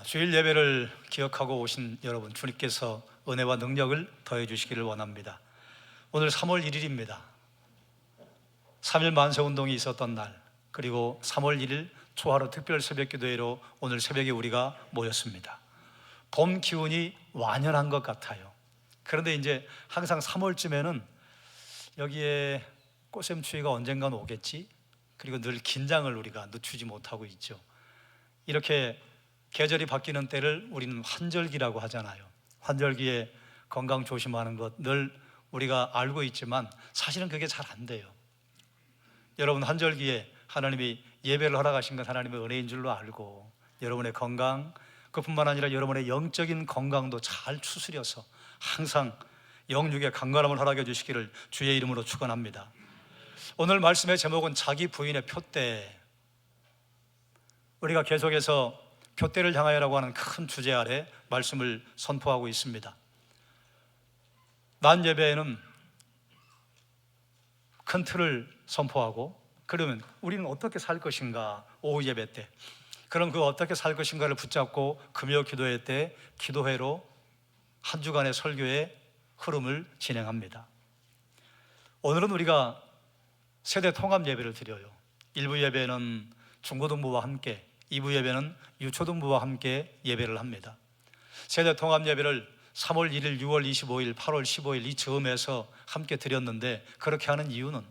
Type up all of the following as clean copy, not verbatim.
주일 예배를 기억하고 오신 여러분, 주님께서 은혜와 능력을 더해 주시기를 원합니다. 오늘 3월 1일입니다. 3일 만세운동이 있었던 날, 그리고 3월 1일 초하루 특별 새벽기도회로 오늘 새벽에 우리가 모였습니다. 봄 기운이 완연한 것 같아요. 그런데 이제 항상 3월쯤에는 여기에 꽃샘추위가 언젠간 오겠지, 그리고 늘 긴장을 우리가 늦추지 못하고 있죠. 이렇게 계절이 바뀌는 때를 우리는 환절기라고 하잖아요. 환절기에 건강 조심하는 것 늘 우리가 알고 있지만 사실은 그게 잘 안 돼요. 여러분, 환절기에 하나님이 예배를 허락하신 건 하나님의 은혜인 줄로 알고, 여러분의 건강, 그뿐만 아니라 여러분의 영적인 건강도 잘 추스려서 항상 영육의 강건함을 허락해 주시기를 주의 이름으로 축원합니다. 오늘 말씀의 제목은 자기 부인의 표대. 우리가 계속해서 표대를 향하여라고 하는 큰 주제 아래 말씀을 선포하고 있습니다. 낮 예배에는 큰 틀을 선포하고, 그러면 우리는 어떻게 살 것인가, 오후 예배 때 그럼 그 어떻게 살 것인가를 붙잡고 금요 기도회 때 기도회로 한 주간의 설교의 흐름을 진행합니다. 오늘은 우리가 세대 통합 예배를 드려요. 1부 예배는 중고등부와 함께, 2부 예배는 유초등부와 함께 예배를 합니다. 세대 통합 예배를 3월 1일, 6월 25일, 8월 15일 이 즈음에서 함께 드렸는데, 그렇게 하는 이유는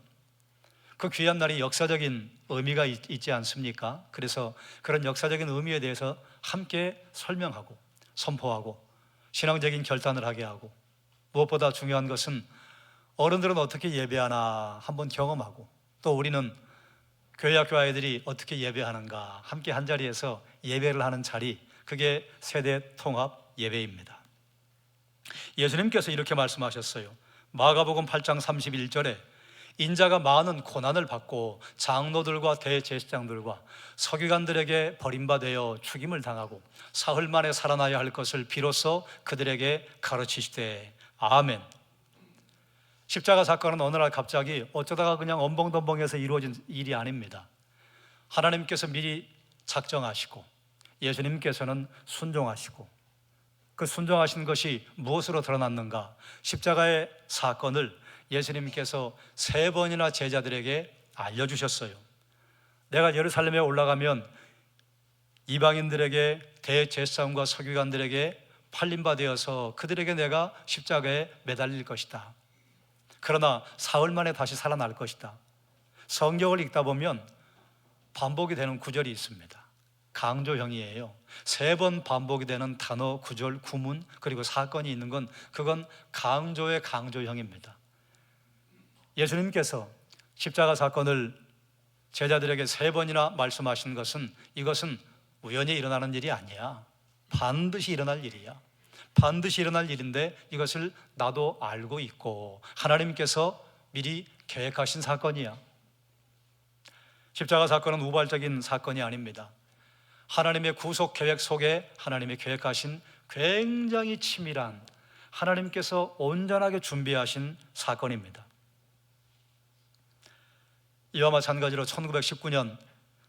그 귀한 날이 역사적인 의미가 있지 않습니까? 그래서 그런 역사적인 의미에 대해서 함께 설명하고 선포하고 신앙적인 결단을 하게 하고, 무엇보다 중요한 것은 어른들은 어떻게 예배하나 한번 경험하고, 또 우리는 교회 학교 아이들이 어떻게 예배하는가 함께 한 자리에서 예배를 하는 자리, 그게 세대 통합 예배입니다. 예수님께서 이렇게 말씀하셨어요. 마가복음 8장 31절에 인자가 많은 고난을 받고 장로들과 대제사장들과 서기관들에게 버림받아 죽임을 당하고 사흘 만에 살아나야 할 것을 비로소 그들에게 가르치시되 아멘. 십자가 사건은 어느 날 갑자기 어쩌다가 그냥 엄벙덤벙해서 이루어진 일이 아닙니다. 하나님께서 미리 작정하시고 예수님께서는 순종하시고, 그 순종하신 것이 무엇으로 드러났는가? 십자가의 사건을 예수님께서 3번이나 제자들에게 알려주셨어요. 내가 예루살렘에 올라가면 이방인들에게, 대제사장과 서기관들에게 팔림받아서 그들에게 내가 십자가에 매달릴 것이다. 그러나 사흘 만에 다시 살아날 것이다. 성경을 읽다 보면 반복이 되는 구절이 있습니다. 강조형이에요. 3번 반복이 되는 단어, 구절, 구문, 그리고 사건이 있는 건 그건 강조의 강조형입니다. 예수님께서 십자가 사건을 제자들에게 3번이나 말씀하신 것은, 이것은 우연히 일어나는 일이 아니야. 반드시 일어날 일이야. 반드시 일어날 일인데 이것을 나도 알고 있고 하나님께서 미리 계획하신 사건이야. 십자가 사건은 우발적인 사건이 아닙니다. 하나님의 구속 계획 속에 하나님이 계획하신 굉장히 치밀한, 하나님께서 온전하게 준비하신 사건입니다. 이와 마찬가지로 1919년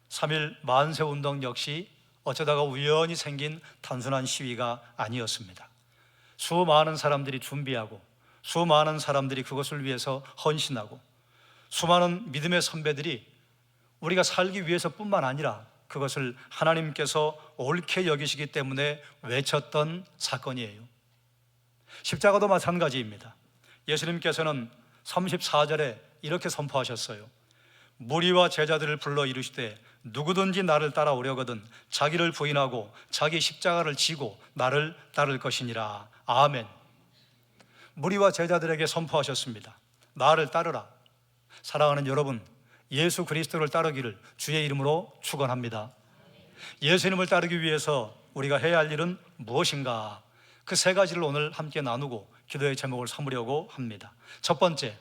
3.1 만세운동 역시 어쩌다가 우연히 생긴 단순한 시위가 아니었습니다. 수많은 사람들이 준비하고, 수많은 사람들이 그것을 위해서 헌신하고, 수많은 믿음의 선배들이 우리가 살기 위해서뿐만 아니라 그것을 하나님께서 옳게 여기시기 때문에 외쳤던 사건이에요. 십자가도 마찬가지입니다. 예수님께서는 34절에 이렇게 선포하셨어요. 무리와 제자들을 불러 이르시되 누구든지 나를 따라오려거든 자기를 부인하고 자기 십자가를 지고 나를 따를 것이니라. 아멘. 무리와 제자들에게 선포하셨습니다. 나를 따르라. 사랑하는 여러분, 예수 그리스도를 따르기를 주의 이름으로 축원합니다. 예수님을 따르기 위해서 우리가 해야 할 일은 무엇인가? 그 3가지를 오늘 함께 나누고 기도의 제목을 삼으려고 합니다. 첫 번째,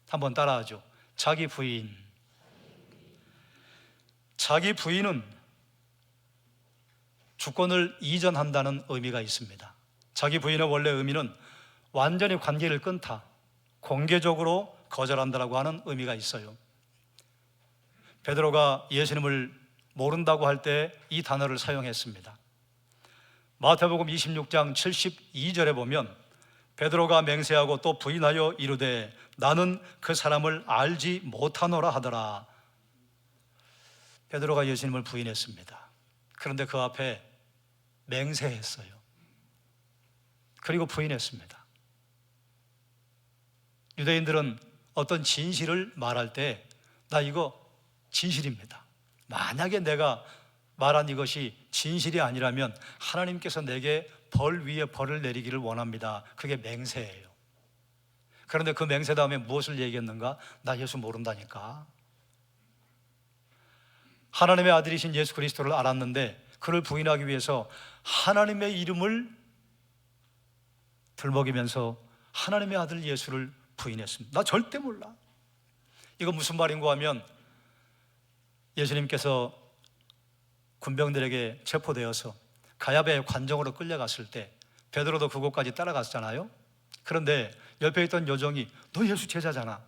한번 따라하죠. 자기 부인. 자기 부인은 주권을 이전한다는 의미가 있습니다. 자기 부인의 원래 의미는 완전히 관계를 끊다, 공개적으로 거절한다라고 하는 의미가 있어요. 베드로가 예수님을 모른다고 할 때 이 단어를 사용했습니다. 마태복음 26장 72절에 보면 베드로가 맹세하고 또 부인하여 이르되 나는 그 사람을 알지 못하노라 하더라. 베드로가 예수님을 부인했습니다. 그런데 그 앞에 맹세했어요. 그리고 부인했습니다. 유대인들은 어떤 진실을 말할 때 나 이거 진실입니다. 만약에 내가 말한 이것이 진실이 아니라면 하나님께서 내게 벌 위에 벌을 내리기를 원합니다. 그게 맹세예요. 그런데 그 맹세 다음에 무엇을 얘기했는가? 나 예수 모른다니까. 하나님의 아들이신 예수 그리스도를 알았는데 그를 부인하기 위해서 하나님의 이름을 들먹이면서 하나님의 아들 예수를 부인했습니다. 나 절대 몰라. 이거 무슨 말인가 하면 예수님께서 군병들에게 체포되어서 가야베의 관정으로 끌려갔을 때 베드로도 그곳까지 따라갔잖아요. 그런데 옆에 있던 요정이 너 예수 제자잖아.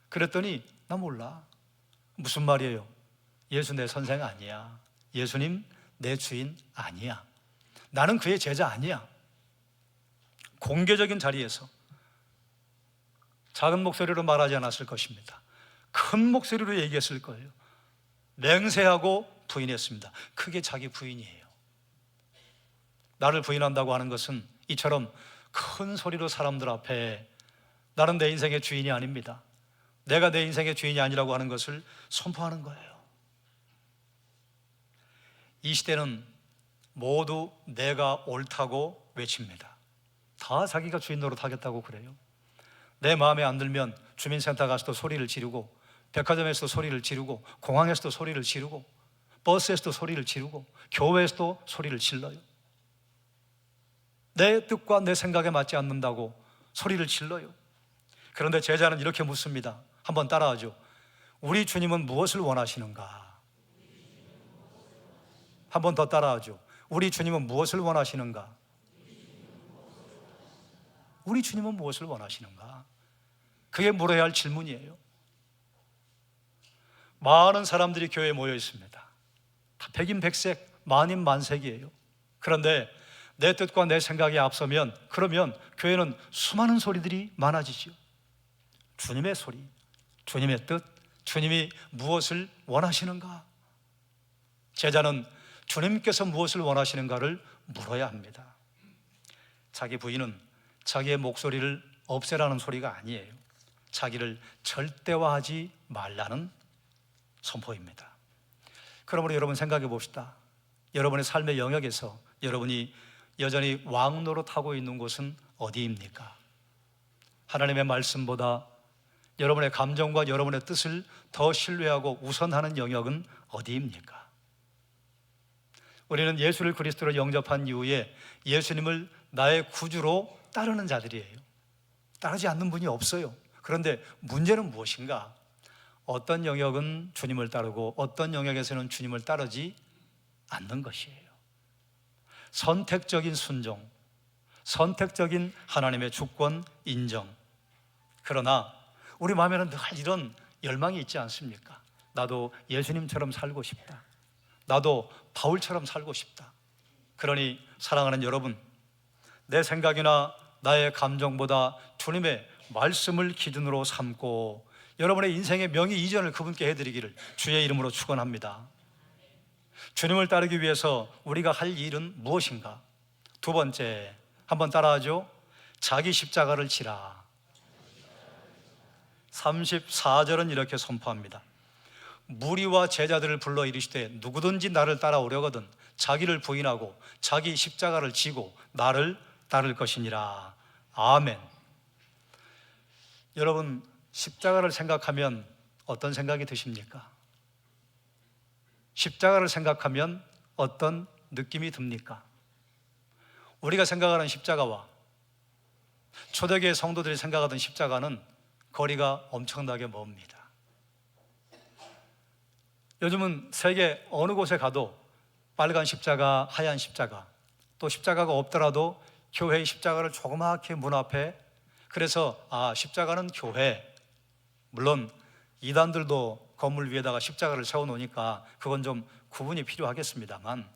그랬더니 나 몰라. 무슨 말이에요? 예수 내 선생 아니야. 예수님 내 주인 아니야. 나는 그의 제자 아니야. 공개적인 자리에서 작은 목소리로 말하지 않았을 것입니다. 큰 목소리로 얘기했을 거예요. 맹세하고 부인했습니다. 그게 자기 부인이에요. 나를 부인한다고 하는 것은 이처럼 큰 소리로 사람들 앞에 나는 내 인생의 주인이 아닙니다, 내가 내 인생의 주인이 아니라고 하는 것을 선포하는 거예요. 이 시대는 모두 내가 옳다고 외칩니다. 다 자기가 주인 노릇하겠다고 그래요. 내 마음에 안 들면 주민센터 가서도 소리를 지르고, 백화점에서도 소리를 지르고, 공항에서도 소리를 지르고, 버스에서도 소리를 지르고, 교회에서도 소리를 질러요. 내 뜻과 내 생각에 맞지 않는다고 소리를 질러요. 그런데 제자는 이렇게 묻습니다. 한번 따라하죠. 우리 주님은 무엇을 원하시는가? 한번 더 따라하죠. 우리 주님은 무엇을 원하시는가? 우리 주님은 무엇을 원하시는가? 그게 물어야 할 질문이에요. 많은 사람들이 교회에 모여 있습니다. 다 백인백색, 만인만색이에요. 그런데 내 뜻과 내 생각이 앞서면, 그러면 교회는 수많은 소리들이 많아지죠. 주님의 소리, 주님의 뜻, 주님이 무엇을 원하시는가? 제자는 주님께서 무엇을 원하시는가를 물어야 합니다. 자기 부인은 자기의 목소리를 없애라는 소리가 아니에요. 자기를 절대화하지 말라는 선포입니다. 그러므로 여러분 생각해 봅시다. 여러분의 삶의 영역에서 여러분이 여전히 왕노릇하고 있는 곳은 어디입니까? 하나님의 말씀보다 여러분의 감정과 여러분의 뜻을 더 신뢰하고 우선하는 영역은 어디입니까? 우리는 예수를 그리스도로 영접한 이후에 예수님을 나의 구주로 따르는 자들이에요. 따르지 않는 분이 없어요. 그런데 문제는 무엇인가? 어떤 영역은 주님을 따르고 어떤 영역에서는 주님을 따르지 않는 것이에요. 선택적인 순종, 선택적인 하나님의 주권 인정. 그러나 우리 마음에는 늘 이런 열망이 있지 않습니까? 나도 예수님처럼 살고 싶다. 나도 바울처럼 살고 싶다. 그러니 사랑하는 여러분, 내 생각이나 나의 감정보다 주님의 말씀을 기준으로 삼고 여러분의 인생의 명의 이전을 그분께 해드리기를 주의 이름으로 축원합니다. 주님을 따르기 위해서 우리가 할 일은 무엇인가? 두 번째, 한번 따라하죠. 자기 십자가를 지라. 34절은 이렇게 선포합니다. 무리와 제자들을 불러 이르시되 누구든지 나를 따라오려거든 자기를 부인하고 자기 십자가를 지고 나를 따를 것이니라. 아멘. 여러분, 십자가를 생각하면 어떤 생각이 드십니까? 십자가를 생각하면 어떤 느낌이 듭니까? 우리가 생각하는 십자가와 초대교회 성도들이 생각하던 십자가는 거리가 엄청나게 멉니다. 요즘은 세계 어느 곳에 가도 빨간 십자가, 하얀 십자가, 또 십자가가 없더라도 교회의 십자가를 조그맣게 문 앞에, 그래서 십자가는 교회, 물론 이단들도 건물 위에다가 십자가를 세워놓으니까 그건 좀 구분이 필요하겠습니다만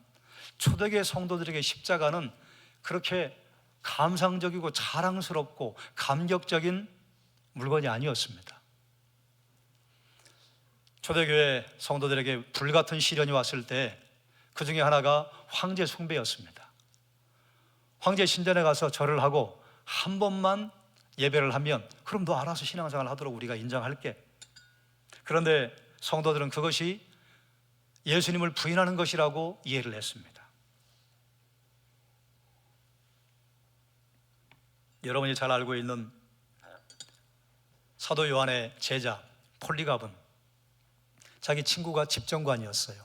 초대교회 성도들에게 십자가는 그렇게 감상적이고 자랑스럽고 감격적인 물건이 아니었습니다. 초대교회 성도들에게 불같은 시련이 왔을 때 그 중에 하나가 황제 숭배였습니다. 황제 신전에 가서 절을 하고 한 번만 예배를 하면 그럼 너 알아서 신앙생활 하도록 우리가 인정할게. 그런데 성도들은 그것이 예수님을 부인하는 것이라고 이해를 했습니다. 여러분이 잘 알고 있는 사도 요한의 제자 폴리갑은 자기 친구가 집정관이었어요.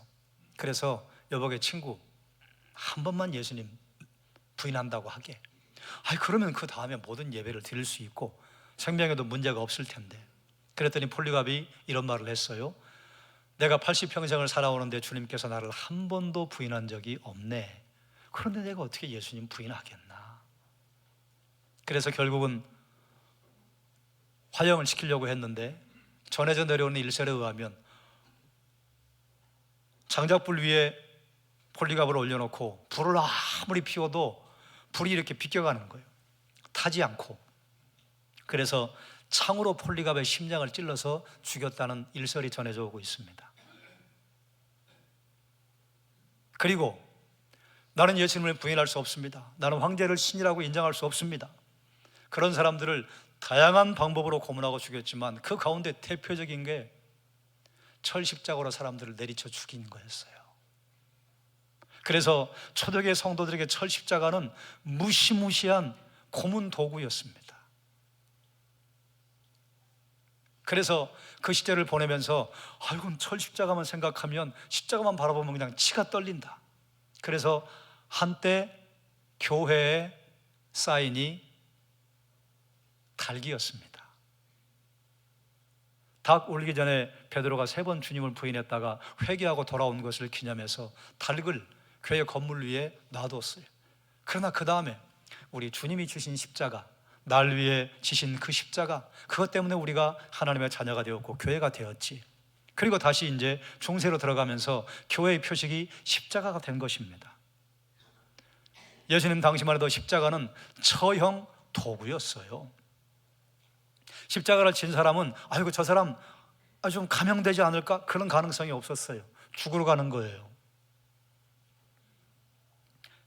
그래서 여보게 친구, 한 번만 예수님 부인한다고 하게. 그러면 그 다음에 모든 예배를 드릴 수 있고 생명에도 문제가 없을 텐데. 그랬더니 폴리갑이 이런 말을 했어요. 내가 80평생을 살아오는데 주님께서 나를 한 번도 부인한 적이 없네. 그런데 내가 어떻게 예수님 부인하겠나. 그래서 결국은 화형을 시키려고 했는데 전해져 내려오는 일설에 의하면 장작불 위에 폴리갑을 올려놓고 불을 아무리 피워도 불이 이렇게 비껴가는 거예요. 타지 않고. 그래서 창으로 폴리갑의 심장을 찔러서 죽였다는 일설이 전해져 오고 있습니다. 그리고 나는 예수님을 부인할 수 없습니다. 나는 황제를 신이라고 인정할 수 없습니다. 그런 사람들을 다양한 방법으로 고문하고 죽였지만 그 가운데 대표적인 게 철십자가로 사람들을 내리쳐 죽인 거였어요. 그래서 초대교회 성도들에게 철십자가는 무시무시한 고문 도구였습니다. 그래서 그 시대를 보내면서 이건 철십자가만 생각하면 십자가만 바라보면 그냥 치가 떨린다. 그래서 한때 교회의 사인이 닭이었습니다. 닭 울기 전에 베드로가 3번 주님을 부인했다가 회개하고 돌아온 것을 기념해서 닭을 교회 건물 위에 놔뒀어요. 그러나 그 다음에 우리 주님이 주신 십자가, 날 위해 지신 그 십자가, 그것 때문에 우리가 하나님의 자녀가 되었고 교회가 되었지. 그리고 다시 이제 중세로 들어가면서 교회의 표식이 십자가가 된 것입니다. 예수님 당시만 해도 십자가는 처형 도구였어요. 십자가를 진 사람은 저 사람 좀 감형되지 않을까? 그런 가능성이 없었어요. 죽으러 가는 거예요.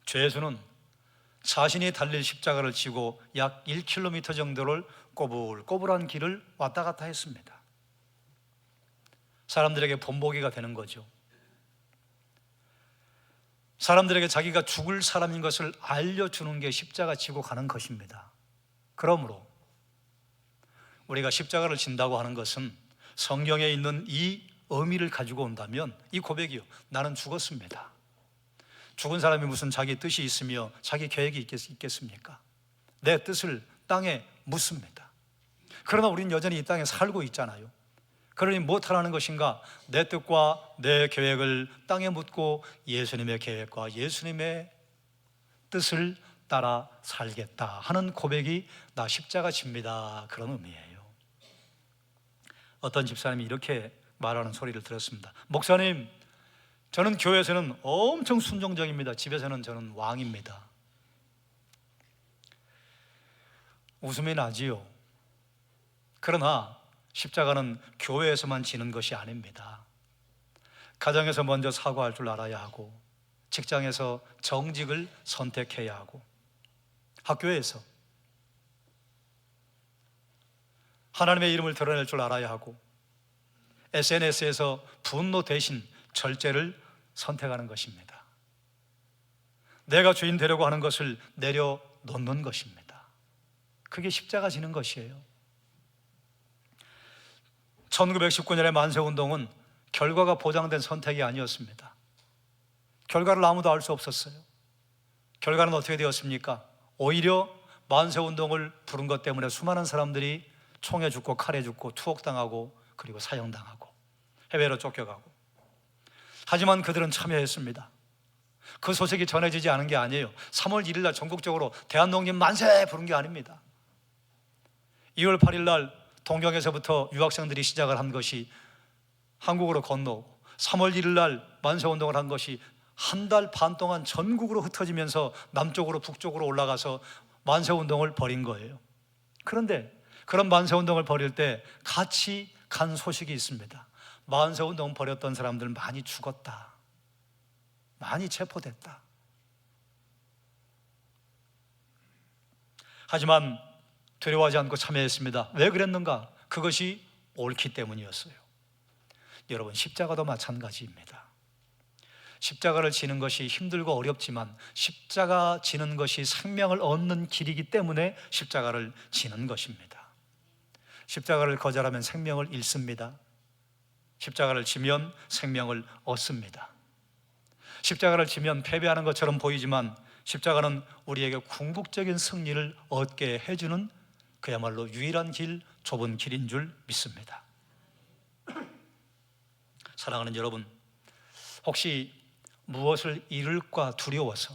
죄수는 자신이 달릴 십자가를 지고 약 1km 정도를 꼬불꼬불한 길을 왔다 갔다 했습니다. 사람들에게 본보기가 되는 거죠. 사람들에게 자기가 죽을 사람인 것을 알려주는 게 십자가 지고 가는 것입니다. 그러므로 우리가 십자가를 진다고 하는 것은 성경에 있는 이 의미를 가지고 온다면 이 고백이요, 나는 죽었습니다. 죽은 사람이 무슨 자기 뜻이 있으며 자기 계획이 있겠습니까? 내 뜻을 땅에 묻습니다. 그러나 우리는 여전히 이 땅에 살고 있잖아요. 그러니 무엇하라는 것인가? 내 뜻과 내 계획을 땅에 묻고 예수님의 계획과 예수님의 뜻을 따라 살겠다 하는 고백이 나 십자가 집니다, 그런 의미예요. 어떤 집사님이 이렇게 말하는 소리를 들었습니다. 목사님, 저는 교회에서는 엄청 순종적입니다. 집에서는 저는 왕입니다. 웃음이 나지요. 그러나 십자가는 교회에서만 지는 것이 아닙니다. 가정에서 먼저 사과할 줄 알아야 하고, 직장에서 정직을 선택해야 하고, 학교에서 하나님의 이름을 드러낼 줄 알아야 하고, SNS에서 분노 대신 절제를 선택하는 것입니다. 내가 주인 되려고 하는 것을 내려놓는 것입니다. 그게 십자가 지는 것이에요. 1919년의 만세운동은 결과가 보장된 선택이 아니었습니다. 결과를 아무도 알 수 없었어요. 결과는 어떻게 되었습니까? 오히려 만세운동을 부른 것 때문에 수많은 사람들이 총에 죽고 칼에 죽고 투옥당하고 그리고 사형당하고 해외로 쫓겨가고. 하지만 그들은 참여했습니다. 그 소식이 전해지지 않은 게 아니에요. 3월 1일 날 전국적으로 대한독립 만세 부른 게 아닙니다. 2월 8일 날 동경에서부터 유학생들이 시작을 한 것이 한국으로 건너오고, 3월 1일 날 만세운동을 한 것이 한 달 반 동안 전국으로 흩어지면서 남쪽으로 북쪽으로 올라가서 만세운동을 벌인 거예요. 그런데 그런 만세운동을 벌일 때 같이 간 소식이 있습니다. 만세운동 벌였던 사람들 많이 죽었다, 많이 체포됐다. 하지만 두려워하지 않고 참여했습니다. 왜 그랬는가? 그것이 옳기 때문이었어요. 여러분, 십자가도 마찬가지입니다. 십자가를 지는 것이 힘들고 어렵지만 십자가 지는 것이 생명을 얻는 길이기 때문에 십자가를 지는 것입니다. 십자가를 거절하면 생명을 잃습니다. 십자가를 지면 생명을 얻습니다. 십자가를 지면 패배하는 것처럼 보이지만 십자가는 우리에게 궁극적인 승리를 얻게 해주는 그야말로 유일한 길, 좁은 길인 줄 믿습니다. 사랑하는 여러분, 혹시 무엇을 잃을까 두려워서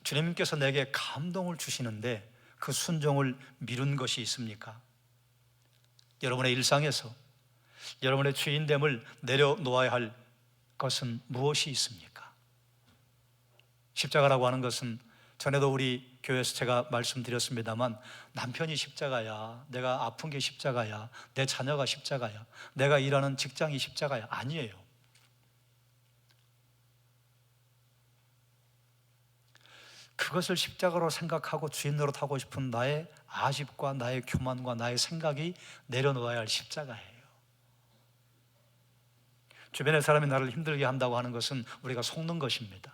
주님께서 내게 감동을 주시는데 그 순종을 미룬 것이 있습니까? 여러분의 일상에서 여러분의 주인됨을 내려놓아야 할 것은 무엇이 있습니까? 십자가라고 하는 것은 전에도 우리 교회에서 제가 말씀드렸습니다만, 남편이 십자가야, 내가 아픈 게 십자가야, 내 자녀가 십자가야, 내가 일하는 직장이 십자가야, 아니에요. 그것을 십자가로 생각하고 주인 노릇하고 싶은 나의 아집과 나의 교만과 나의 생각이 내려놓아야 할 십자가예요. 주변의 사람이 나를 힘들게 한다고 하는 것은 우리가 속는 것입니다.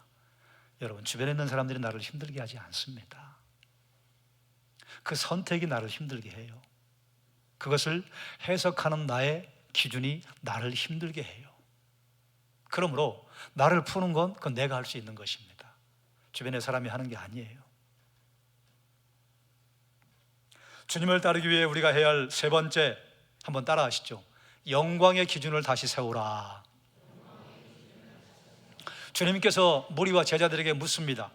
여러분, 주변에 있는 사람들이 나를 힘들게 하지 않습니다. 그 선택이 나를 힘들게 해요. 그것을 해석하는 나의 기준이 나를 힘들게 해요. 그러므로 나를 푸는 건 그건 내가 할 수 있는 것입니다. 주변의 사람이 하는 게 아니에요. 주님을 따르기 위해 우리가 해야 할 세 번째, 한번 따라 하시죠. 영광의 기준을 다시 세우라. 주님께서 무리와 제자들에게 묻습니다.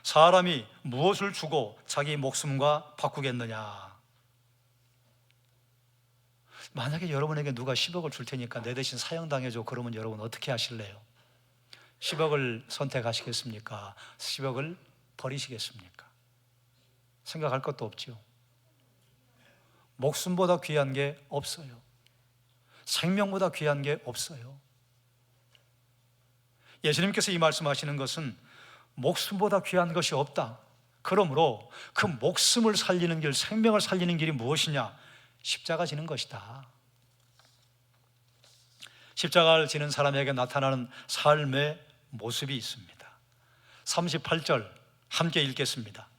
사람이 무엇을 주고 자기 목숨과 바꾸겠느냐? 만약에 여러분에게 누가 10억을 줄 테니까 내 대신 사형당해줘, 그러면 여러분 어떻게 하실래요? 10억을 선택하시겠습니까? 10억을 버리시겠습니까? 생각할 것도 없죠. 목숨보다 귀한 게 없어요. 생명보다 귀한 게 없어요. 예수님께서 이 말씀하시는 것은 목숨보다 귀한 것이 없다. 그러므로 그 목숨을 살리는 길, 생명을 살리는 길이 무엇이냐? 십자가 지는 것이다. 십자가를 지는 사람에게 나타나는 삶의 모습이 있습니다. 38절 함께 읽겠습니다.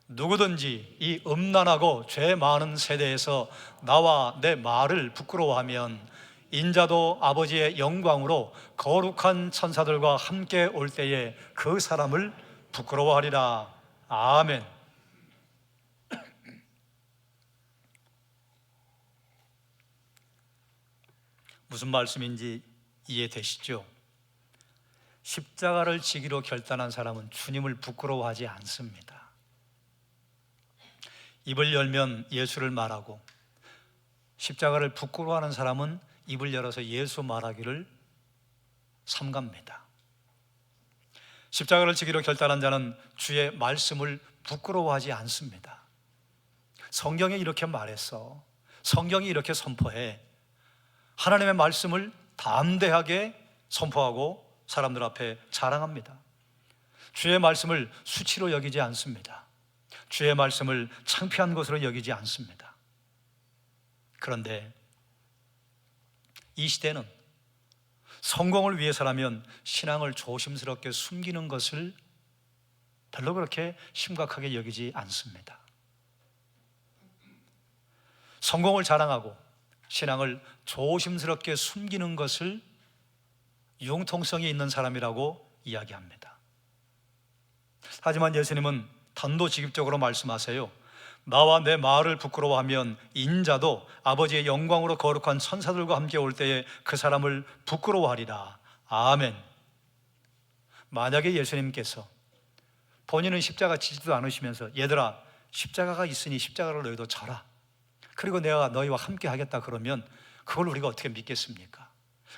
누구든지 이 음란하고 죄 많은 세대에서 나와 내 말을 부끄러워하면 인자도 아버지의 영광으로 거룩한 천사들과 함께 올 때에 그 사람을 부끄러워하리라. 아멘. 무슨 말씀인지 이해되시죠? 십자가를 지기로 결단한 사람은 주님을 부끄러워하지 않습니다. 입을 열면 예수를 말하고, 십자가를 부끄러워하는 사람은 입을 열어서 예수 말하기를 삼갑니다. 십자가를 지기로 결단한 자는 주의 말씀을 부끄러워하지 않습니다. 성경이 이렇게 말했어, 성경이 이렇게 선포해. 하나님의 말씀을 담대하게 선포하고 사람들 앞에 자랑합니다. 주의 말씀을 수치로 여기지 않습니다. 주의 말씀을 창피한 것으로 여기지 않습니다. 그런데 이 시대는 성공을 위해서라면 신앙을 조심스럽게 숨기는 것을 별로 그렇게 심각하게 여기지 않습니다. 성공을 자랑하고 신앙을 조심스럽게 숨기는 것을 융통성이 있는 사람이라고 이야기합니다. 하지만 예수님은 단도직입적으로 말씀하세요. 나와 내 말을 부끄러워하면 인자도 아버지의 영광으로 거룩한 천사들과 함께 올 때에 그 사람을 부끄러워하리라. 아멘. 만약에 예수님께서 본인은 십자가 지지도 않으시면서 얘들아, 십자가가 있으니 십자가를 너희도 져라, 그리고 내가 너희와 함께 하겠다, 그러면 그걸 우리가 어떻게 믿겠습니까?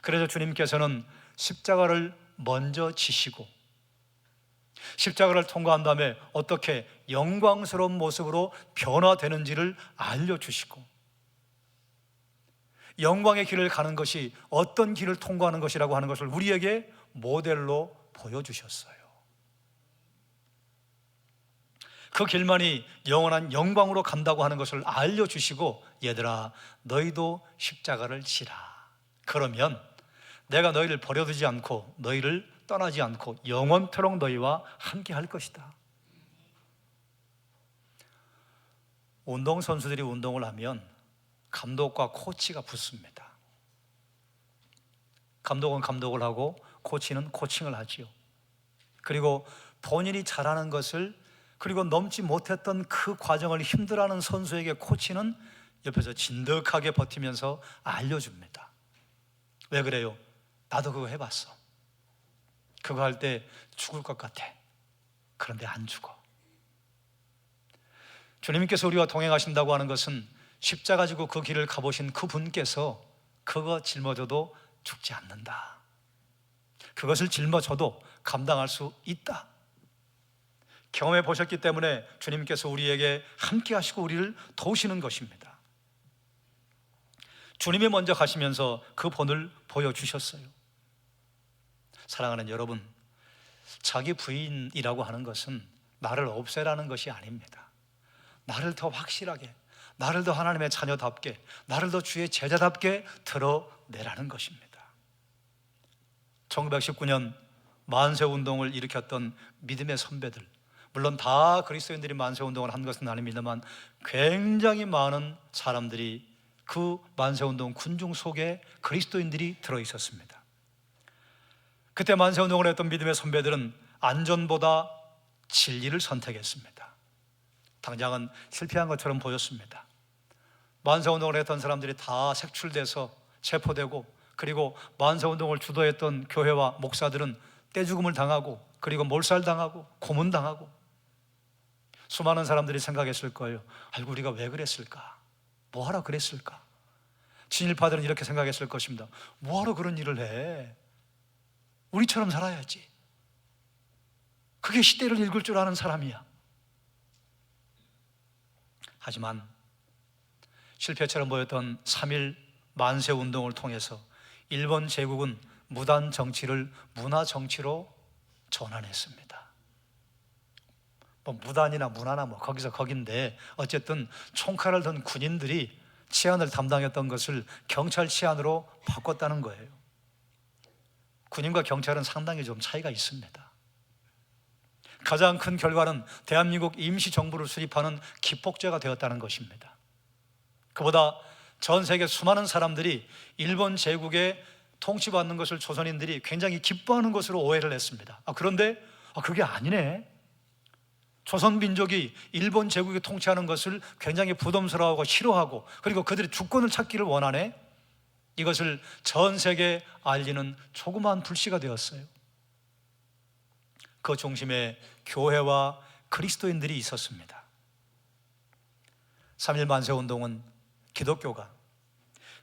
그래서 주님께서는 십자가를 먼저 지시고 십자가를 통과한 다음에 어떻게 영광스러운 모습으로 변화되는지를 알려주시고, 영광의 길을 가는 것이 어떤 길을 통과하는 것이라고 하는 것을 우리에게 모델로 보여주셨어요. 그 길만이 영원한 영광으로 간다고 하는 것을 알려주시고, 얘들아 너희도 십자가를 지라. 그러면 내가 너희를 버려두지 않고 너희를 떠나지 않고 영원토록 너희와 함께 할 것이다. 운동선수들이 운동을 하면 감독과 코치가 붙습니다. 감독은 감독을 하고 코치는 코칭을 하지요. 그리고 본인이 잘하는 것을, 그리고 넘지 못했던 그 과정을 힘들어하는 선수에게 코치는 옆에서 진득하게 버티면서 알려줍니다. 왜 그래요? 나도 그거 해봤어. 그거 할 때 죽을 것 같아. 그런데 안 죽어. 주님께서 우리와 동행하신다고 하는 것은 십자가 지고 그 길을 가보신 그 분께서 그거 짊어져도 죽지 않는다. 그것을 짊어져도 감당할 수 있다. 경험해 보셨기 때문에 주님께서 우리에게 함께 하시고 우리를 도우시는 것입니다. 주님이 먼저 가시면서 그 본을 보여주셨어요. 사랑하는 여러분, 자기 부인이라고 하는 것은 나를 없애라는 것이 아닙니다. 나를 더 확실하게, 나를 더 하나님의 자녀답게, 나를 더 주의 제자답게 드러내라는 것입니다. 1919년 만세운동을 일으켰던 믿음의 선배들, 물론 다 그리스도인들이 만세운동을 한 것은 아닙니다만 굉장히 많은 사람들이 그 만세운동 군중 속에 그리스도인들이 들어있었습니다. 그때 만세운동을 했던 믿음의 선배들은 안전보다 진리를 선택했습니다. 당장은 실패한 것처럼 보였습니다. 만세운동을 했던 사람들이 다 색출돼서 체포되고, 그리고 만세운동을 주도했던 교회와 목사들은 떼죽음을 당하고, 그리고 몰살당하고 고문당하고, 수많은 사람들이 생각했을 거예요. 아이고, 우리가 왜 그랬을까? 뭐하러 그랬을까? 친일파들은 이렇게 생각했을 것입니다. 뭐하러 그런 일을 해? 우리처럼 살아야지. 그게 시대를 읽을 줄 아는 사람이야. 하지만 실패처럼 보였던 3.1 만세운동을 통해서 일본 제국은 무단 정치를 문화 정치로 전환했습니다. 무단이나 문화나 거기서 거긴데, 어쨌든 총칼을 든 군인들이 치안을 담당했던 것을 경찰 치안으로 바꿨다는 거예요. 군인과 경찰은 상당히 좀 차이가 있습니다. 가장 큰 결과는 대한민국 임시정부를 수립하는 기폭제가 되었다는 것입니다. 그보다 전 세계 수많은 사람들이 일본 제국에 통치받는 것을 조선인들이 굉장히 기뻐하는 것으로 오해를 했습니다. 그런데 그게 아니네. 조선 민족이 일본 제국이 통치하는 것을 굉장히 부담스러워하고 싫어하고, 그리고 그들이 주권을 찾기를 원하네. 이것을 전 세계에 알리는 조그마한 불씨가 되었어요. 그 중심에 교회와 그리스도인들이 있었습니다. 3.1 만세운동은 기독교가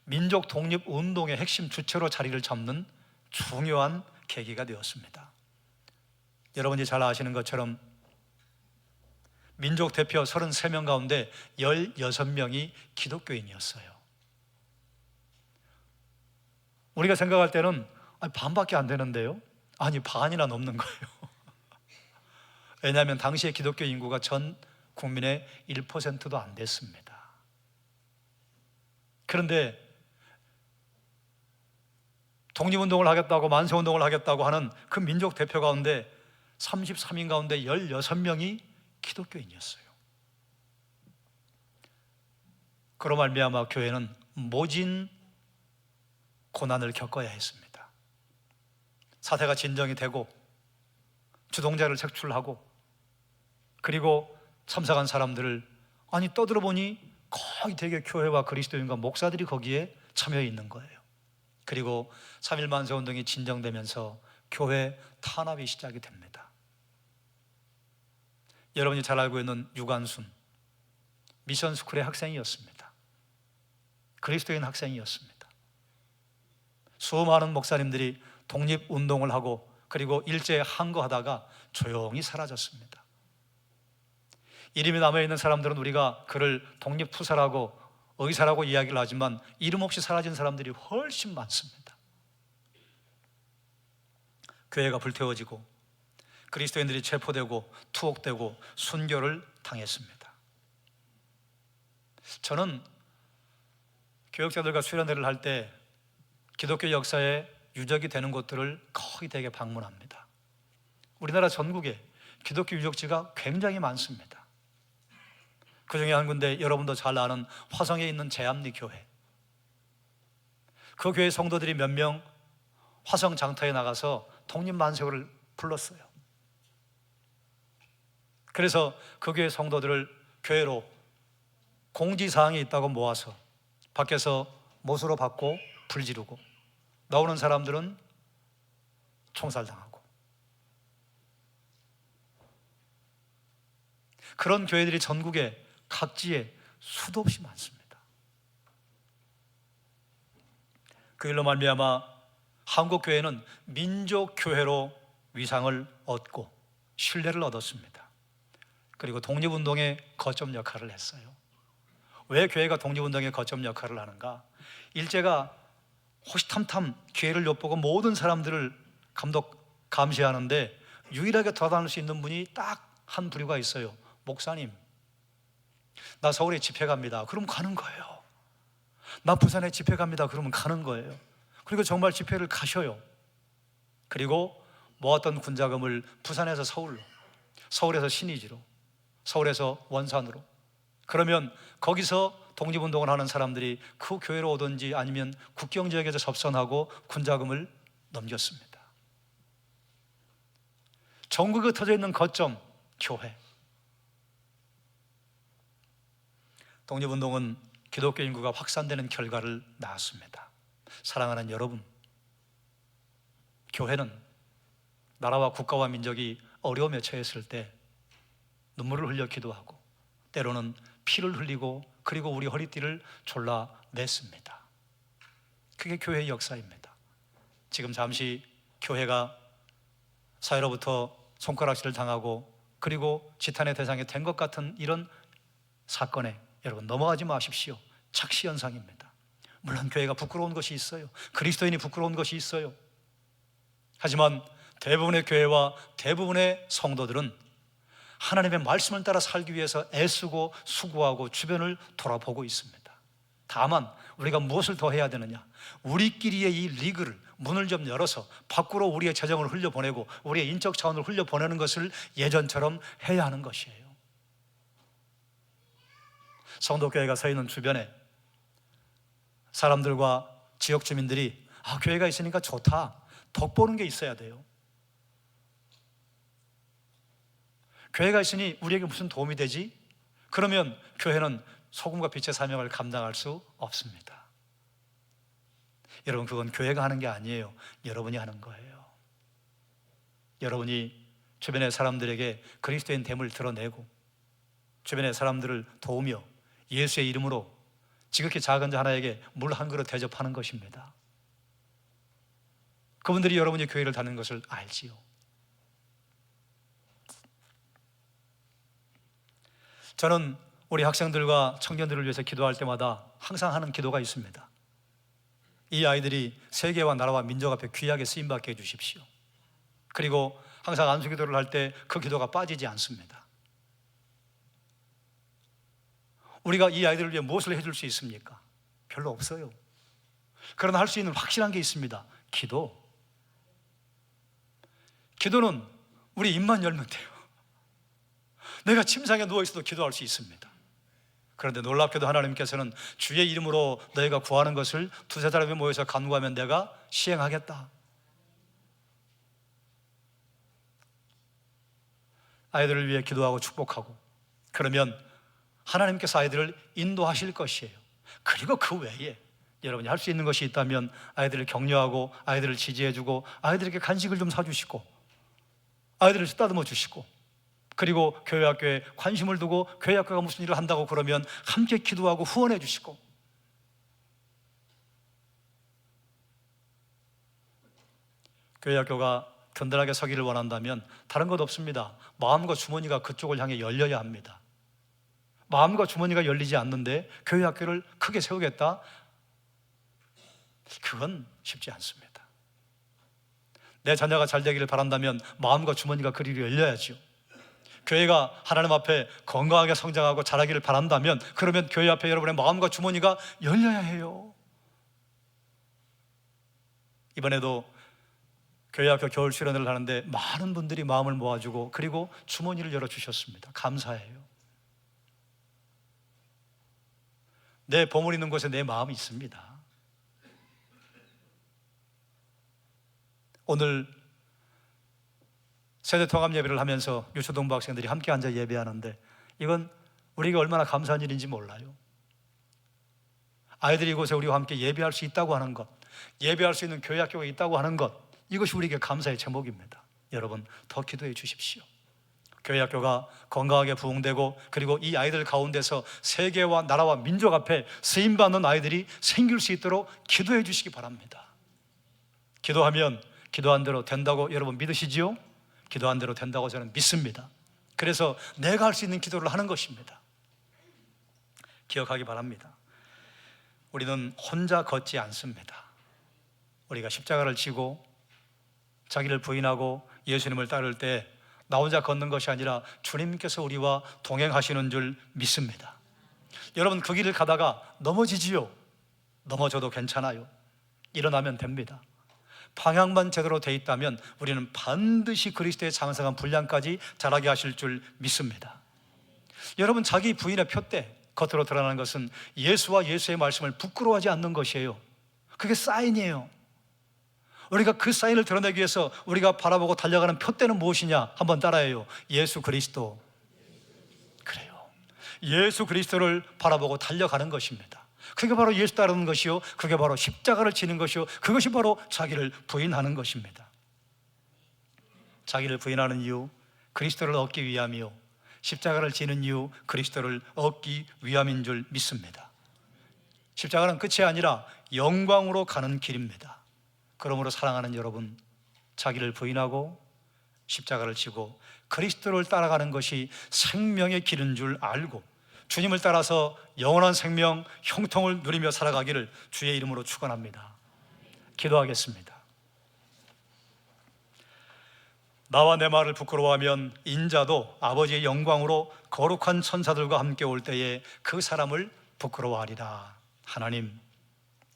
민족 독립운동의 핵심 주체로 자리를 잡는 중요한 계기가 되었습니다. 여러분이 잘 아시는 것처럼 민족 대표 33명 가운데 16명이 기독교인이었어요. 우리가 생각할 때는 반밖에 안 되는데요? 아니, 반이나 넘는 거예요. 왜냐하면 당시의 기독교 인구가 전 국민의 1%도 안 됐습니다. 그런데 독립운동을 하겠다고, 만세운동을 하겠다고 하는 그 민족 대표 가운데 33인 가운데 16명이 기독교인이었어요. 그로 말미암아 교회는 모진 고난을 겪어야 했습니다. 사태가 진정이 되고 주동자를 색출하고, 그리고 참석한 사람들을 떠들어보니 거의 대개 교회와 그리스도인과 목사들이 거기에 참여해 있는 거예요. 그리고 3.1 만세운동이 진정되면서 교회 탄압이 시작이 됩니다. 여러분이 잘 알고 있는 유관순, 미션스쿨의 학생이었습니다. 그리스도인 학생이었습니다. 수많은 목사님들이 독립운동을 하고 그리고 일제에 항거하다가 조용히 사라졌습니다. 이름이 남아있는 사람들은 우리가 그를 독립투사라고 의사라고 이야기를 하지만 이름 없이 사라진 사람들이 훨씬 많습니다. 교회가 불태워지고 그리스도인들이 체포되고 투옥되고 순교를 당했습니다. 저는 교역자들과 수련회를 할 때 기독교 역사에 유적이 되는 곳들을 거의 대개 방문합니다. 우리나라 전국에 기독교 유적지가 굉장히 많습니다. 그 중에 한 군데 여러분도 잘 아는 화성에 있는 제암리 교회. 그 교회 성도들이 몇 명 화성 장터에 나가서 독립만세를 불렀어요. 그래서 그 교회 성도들을 교회로 공지사항이 있다고 모아서 밖에서 못으로 받고 불 지르고 나오는 사람들은 총살당하고, 그런 교회들이 전국에 각지에 수도 없이 많습니다. 그 일로 말미암아 한국 교회는 민족 교회로 위상을 얻고 신뢰를 얻었습니다. 그리고 독립운동의 거점 역할을 했어요. 왜 교회가 독립운동의 거점 역할을 하는가? 일제가 호시탐탐 기회를 엿보고 모든 사람들을 감시하는데 유일하게 돌아다닐 수 있는 분이 딱 한 부류가 있어요. 목사님, 나 서울에 집회 갑니다. 그럼 가는 거예요. 나 부산에 집회 갑니다. 그러면 가는 거예요. 그리고 정말 집회를 가셔요. 그리고 모았던 군자금을 부산에서 서울로, 서울에서 신의지로, 서울에서 원산으로, 그러면 거기서 독립운동을 하는 사람들이 그 교회로 오든지 아니면 국경지역에서 접선하고 군자금을 넘겼습니다. 전국에 터져 있는 거점, 교회. 독립운동은 기독교 인구가 확산되는 결과를 낳았습니다. 사랑하는 여러분, 교회는 나라와 국가와 민족이 어려움에 처했을 때 눈물을 흘려 기도하고 때로는 피를 흘리고 그리고 우리 허리띠를 졸라맸습니다. 그게 교회의 역사입니다. 지금 잠시 교회가 사회로부터 손가락질을 당하고 그리고 지탄의 대상이 된 것 같은 이런 사건에 여러분 넘어가지 마십시오. 착시현상입니다. 물론 교회가 부끄러운 것이 있어요. 그리스도인이 부끄러운 것이 있어요. 하지만 대부분의 교회와 대부분의 성도들은 하나님의 말씀을 따라 살기 위해서 애쓰고 수고하고 주변을 돌아보고 있습니다. 다만 우리가 무엇을 더 해야 되느냐? 우리끼리의 이 리그를, 문을 좀 열어서 밖으로 우리의 재정을 흘려보내고 우리의 인적 자원을 흘려보내는 것을 예전처럼 해야 하는 것이에요. 성도교회가 서 있는 주변에 사람들과 지역 주민들이 교회가 있으니까 좋다, 덕보는 게 있어야 돼요. 교회가 있으니 우리에게 무슨 도움이 되지? 그러면 교회는 소금과 빛의 사명을 감당할 수 없습니다. 여러분, 그건 교회가 하는 게 아니에요. 여러분이 하는 거예요. 여러분이 주변의 사람들에게 그리스도인 됨을 드러내고 주변의 사람들을 도우며 예수의 이름으로 지극히 작은 자 하나에게 물 한 그릇 대접하는 것입니다. 그분들이 여러분이 교회를 다니는 것을 알지요. 저는 우리 학생들과 청년들을 위해서 기도할 때마다 항상 하는 기도가 있습니다. 이 아이들이 세계와 나라와 민족 앞에 귀하게 쓰임받게 해주십시오. 그리고 항상 안수기도를 할 때 그 기도가 빠지지 않습니다. 우리가 이 아이들을 위해 무엇을 해줄 수 있습니까? 별로 없어요. 그러나 할 수 있는 확실한 게 있습니다. 기도. 기도는 우리 입만 열면 돼요. 내가 침상에 누워있어도 기도할 수 있습니다. 그런데 놀랍게도 하나님께서는 주의 이름으로 너희가 구하는 것을 두세 사람이 모여서 간구하면 내가 시행하겠다. 아이들을 위해 기도하고 축복하고 그러면 하나님께서 아이들을 인도하실 것이에요. 그리고 그 외에 여러분이 할 수 있는 것이 있다면 아이들을 격려하고 아이들을 지지해주고 아이들에게 간식을 좀 사주시고 아이들을 쓰다듬어 주시고 그리고 교회 학교에 관심을 두고 교회 학교가 무슨 일을 한다고 그러면 함께 기도하고 후원해 주시고 교회 학교가 든든하게 서기를 원한다면 다른 것 없습니다. 마음과 주머니가 그쪽을 향해 열려야 합니다. 마음과 주머니가 열리지 않는데 교회 학교를 크게 세우겠다? 그건 쉽지 않습니다. 내 자녀가 잘 되기를 바란다면 마음과 주머니가 그리 열려야죠. 교회가 하나님 앞에 건강하게 성장하고 자라기를 바란다면 그러면 교회 앞에 여러분의 마음과 주머니가 열려야 해요. 이번에도 교회 학교 겨울 수련회를 하는데 많은 분들이 마음을 모아주고 그리고 주머니를 열어주셨습니다. 감사해요. 내 보물 있는 곳에 내 마음이 있습니다. 오늘 세대통합 예배를 하면서 유초동부 학생들이 함께 앉아 예배하는데 이건 우리가 얼마나 감사한 일인지 몰라요. 아이들이 이곳에 우리와 함께 예배할 수 있다고 하는 것, 예배할 수 있는 교회 학교가 있다고 하는 것, 이것이 우리에게 감사의 제목입니다. 여러분 더 기도해 주십시오. 교회 학교가 건강하게 부흥되고 그리고 이 아이들 가운데서 세계와 나라와 민족 앞에 쓰임받는 아이들이 생길 수 있도록 기도해 주시기 바랍니다. 기도하면 기도한 대로 된다고 여러분 믿으시지요? 기도한 대로 된다고 저는 믿습니다. 그래서 내가 할 수 있는 기도를 하는 것입니다. 기억하기 바랍니다. 우리는 혼자 걷지 않습니다. 우리가 십자가를 지고 자기를 부인하고 예수님을 따를 때 나 혼자 걷는 것이 아니라 주님께서 우리와 동행하시는 줄 믿습니다. 여러분 그 길을 가다가 넘어지지요? 넘어져도 괜찮아요. 일어나면 됩니다. 방향만 제대로 돼 있다면 우리는 반드시 그리스도의 장성한 분량까지 자라게 하실 줄 믿습니다. 여러분 자기 부인의 표대 겉으로 드러나는 것은 예수와 예수의 말씀을 부끄러워하지 않는 것이에요. 그게 사인이에요. 우리가 그 사인을 드러내기 위해서 우리가 바라보고 달려가는 표대는 무엇이냐? 한번 따라해요. 예수 그리스도. 그래요. 예수 그리스도를 바라보고 달려가는 것입니다. 그게 바로 예수 따르는 것이요, 그게 바로 십자가를 지는 것이요, 그것이 바로 자기를 부인하는 것입니다. 자기를 부인하는 이유, 그리스도를 얻기 위함이요, 십자가를 지는 이유, 그리스도를 얻기 위함인 줄 믿습니다. 십자가는 끝이 아니라 영광으로 가는 길입니다. 그러므로 사랑하는 여러분, 자기를 부인하고 십자가를 지고 그리스도를 따라가는 것이 생명의 길인 줄 알고 주님을 따라서 영원한 생명, 형통을 누리며 살아가기를 주의 이름으로 축원합니다. 기도하겠습니다. 나와 내 말을 부끄러워하면 인자도 아버지의 영광으로 거룩한 천사들과 함께 올 때에 그 사람을 부끄러워하리라. 하나님,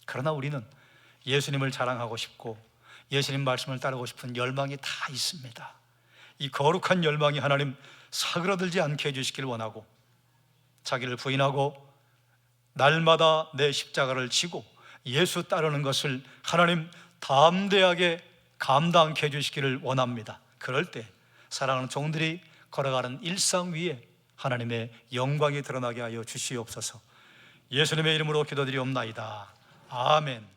그러나 우리는 예수님을 자랑하고 싶고 예수님 말씀을 따르고 싶은 열망이 다 있습니다. 이 거룩한 열망이 하나님 사그라들지 않게 해주시길 원하고 자기를 부인하고 날마다 내 십자가를 지고 예수 따르는 것을 하나님 담대하게 감당케 해주시기를 원합니다. 그럴 때 사랑하는 종들이 걸어가는 일상 위에 하나님의 영광이 드러나게 하여 주시옵소서. 예수님의 이름으로 기도드리옵나이다. 아멘.